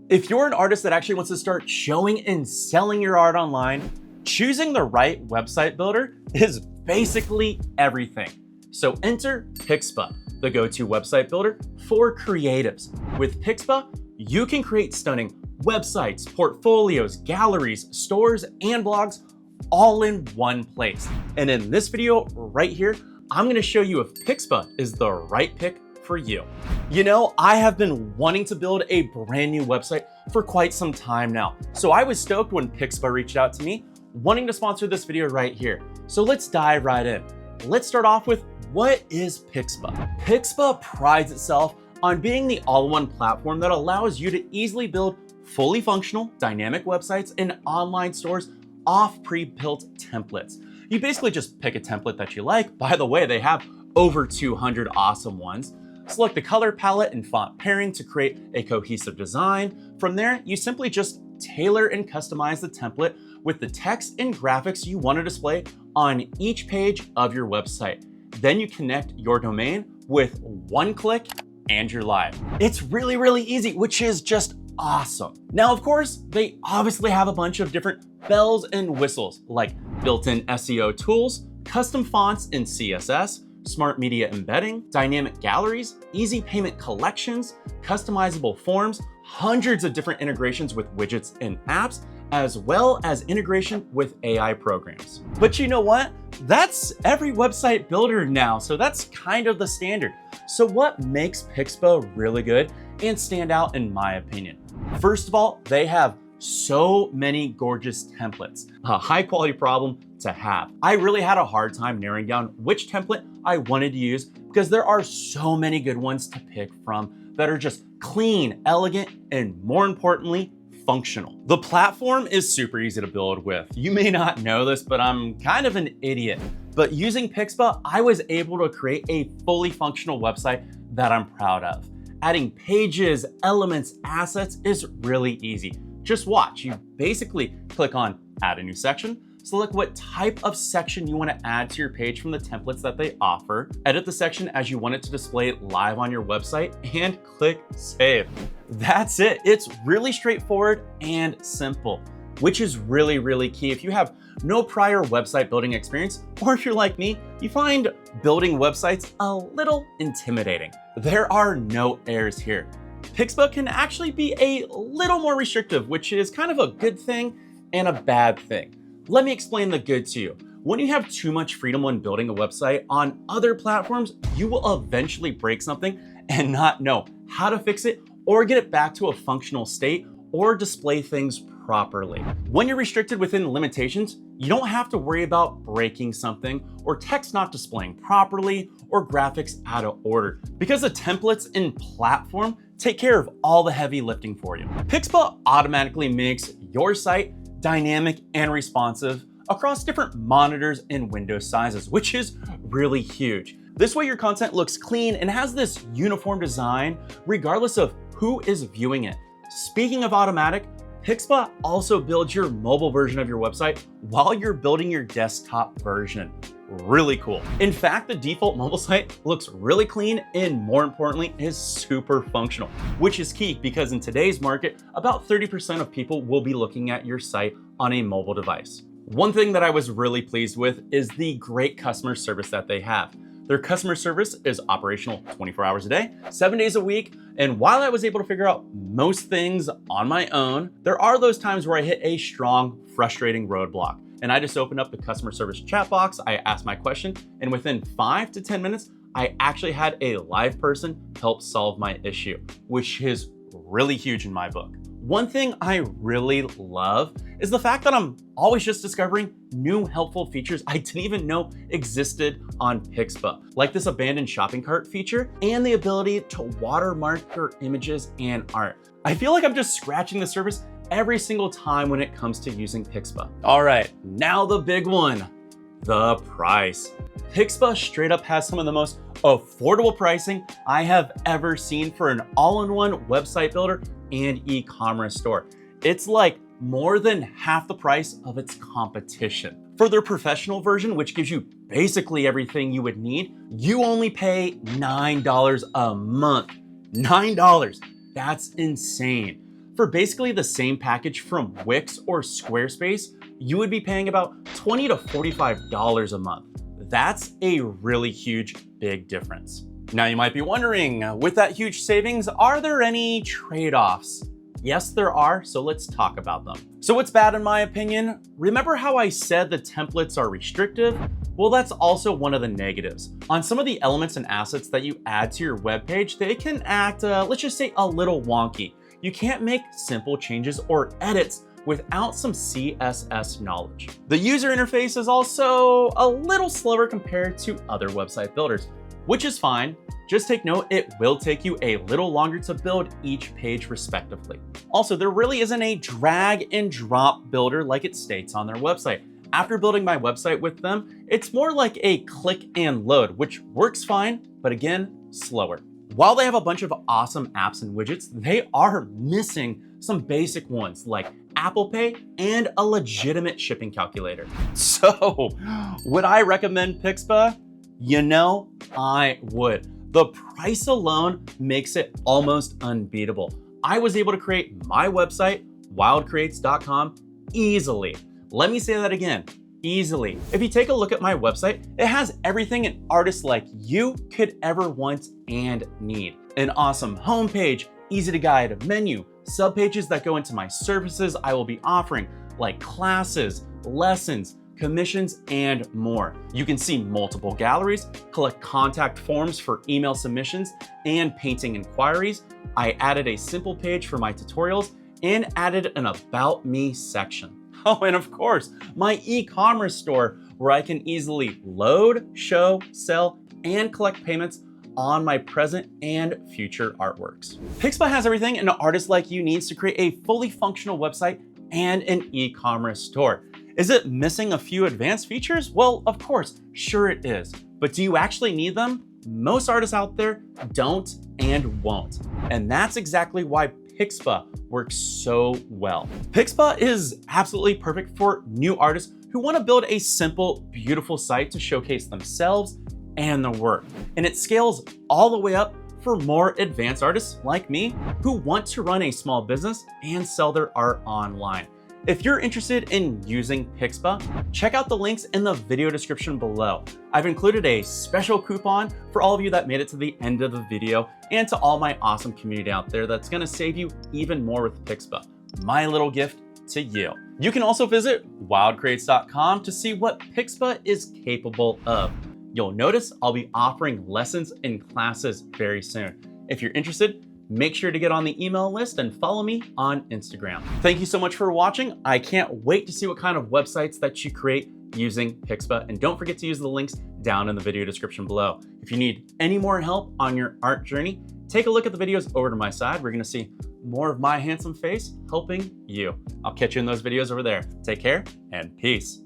If you're an artist that actually wants to start showing and selling your art online, choosing the right website builder is basically everything. So enter Pixpa, the go-to website builder for creatives. With Pixpa, you can create stunning websites, portfolios, galleries, stores, and blogs all in one place. And in this video right here, I'm gonna show you if Pixpa is the right pick for you. You know, I have been wanting to build a brand new website for quite some time now. So I was stoked when Pixpa reached out to me, wanting to sponsor this video right here. So let's dive right in. Let's start off with, what is Pixpa? Pixpa prides itself on being the all-in-one platform that allows you to easily build fully functional, dynamic websites and online stores off pre-built templates. You basically just pick a template that you like. By the way, they have over 200 awesome ones. Select the color palette and font pairing to create a cohesive design. From there, you simply just tailor and customize the template with the text and graphics you want to display on each page of your website. Then you connect your domain with one click and you're live. It's really, really easy, which is just awesome. Now, of course, they obviously have a bunch of different bells and whistles like built-in SEO tools, custom fonts in CSS, smart media embedding, dynamic galleries, easy payment collections, customizable forms, hundreds of different integrations with widgets and apps, as well as integration with AI programs. But you know what? That's every website builder now, so that's kind of the standard. So what makes Pixpa really good and stand out in my opinion? First of all, they have so many gorgeous templates, a high quality problem to have. I really had a hard time narrowing down which template I wanted to use because there are so many good ones to pick from that are just clean, elegant, and more importantly, functional. The platform is super easy to build with. You may not know this, but I'm kind of an idiot. But using Pixpa, I was able to create a fully functional website that I'm proud of. Adding pages, elements, assets is really easy. Just watch. You basically click on add a new section, select what type of section you want to add to your page from the templates that they offer, edit the section as you want it to display live on your website, and click save. That's it. It's really straightforward and simple, which is really, really key if you have no prior website building experience, or if you're like me, you find building websites a little intimidating. There are no errors here. Pixpa can actually be a little more restrictive, which is kind of a good thing and a bad thing. Let me explain the good to you. When you have too much freedom when building a website on other platforms, you will eventually break something and not know how to fix it or get it back to a functional state or display things properly. When you're restricted within limitations, you don't have to worry about breaking something or text not displaying properly or graphics out of order because the templates and platform take care of all the heavy lifting for you. Pixpa automatically makes your site dynamic and responsive across different monitors and window sizes, which is really huge. This way your content looks clean and has this uniform design regardless of who is viewing it. Speaking of automatic, Pixpa also builds your mobile version of your website while you're building your desktop version. Really cool. In fact, the default mobile site looks really clean and more importantly is super functional, which is key because in today's market, about 30% of people will be looking at your site on a mobile device. One thing that I was really pleased with is the great customer service that they have. Their customer service is operational 24 hours a day, 7 days a week. And while I was able to figure out most things on my own, there are those times where I hit a strong, frustrating roadblock. And I just opened up the customer service chat box, I asked my question, and within 5 to 10 minutes, I actually had a live person help solve my issue, which is really huge in my book. One thing I really love is the fact that I'm always just discovering new helpful features I didn't even know existed on Pixpa, like this abandoned shopping cart feature and the ability to watermark your images and art. I feel like I'm just scratching the surface every single time when it comes to using Pixpa. All right, now the big one, the price. Pixpa straight up has some of the most affordable pricing I have ever seen for an all-in-one website builder and e-commerce store. It's like more than half the price of its competition. For their professional version, which gives you basically everything you would need, you only pay $9 a month. $9, that's insane. For basically the same package from Wix or Squarespace, you would be paying about $20 to $45 a month. That's a really huge, big difference. Now you might be wondering, with that huge savings, are there any trade-offs? Yes, there are, so let's talk about them. So what's bad in my opinion? Remember how I said the templates are restrictive? Well, that's also one of the negatives. On some of the elements and assets that you add to your web page, they can act, let's just say, a little wonky. You can't make simple changes or edits without some CSS knowledge. The user interface is also a little slower compared to other website builders, which is fine. Just take note, it will take you a little longer to build each page respectively. Also, there really isn't a drag and drop builder like it states on their website. After building my website with them, it's more like a click and load, which works fine, but again, slower. While they have a bunch of awesome apps and widgets, they are missing some basic ones like Apple Pay and a legitimate shipping calculator. So, would I recommend Pixpa? You know, I would. The price alone makes it almost unbeatable. I was able to create my website, wildcreates.com, easily. Let me say that again, easily. If you take a look at my website, it has everything an artist like you could ever want and need. An awesome homepage, easy to guide menu, subpages that go into my services I will be offering, like classes, lessons, commissions, and more. You can see multiple galleries, collect contact forms for email submissions and painting inquiries. I added a simple page for my tutorials and added an About Me section. Oh, and of course, my e-commerce store where I can easily load, show, sell, and collect payments on my present and future artworks. Pixpa has everything an artist like you needs to create a fully functional website and an e-commerce store. Is it missing a few advanced features? Well, of course, sure it is. But do you actually need them? Most artists out there don't and won't. And that's exactly why Pixpa works so well. Pixpa is absolutely perfect for new artists who want to build a simple, beautiful site to showcase themselves and their work. And it scales all the way up for more advanced artists like me who want to run a small business and sell their art online. If you're interested in using Pixpa, check out the links in the video description below. I've included a special coupon for all of you that made it to the end of the video and to all my awesome community out there that's gonna save you even more with Pixpa. My little gift to you. You can also visit wildcreates.com to see what Pixpa is capable of. You'll notice I'll be offering lessons and classes very soon. If you're interested, make sure to get on the email list and follow me on Instagram. Thank you so much for watching. I can't wait to see what kind of websites that you create using Pixpa. And don't forget to use the links down in the video description below. If you need any more help on your art journey, take a look at the videos over to my side. We're gonna see more of my handsome face helping you. I'll catch you in those videos over there. Take care and peace.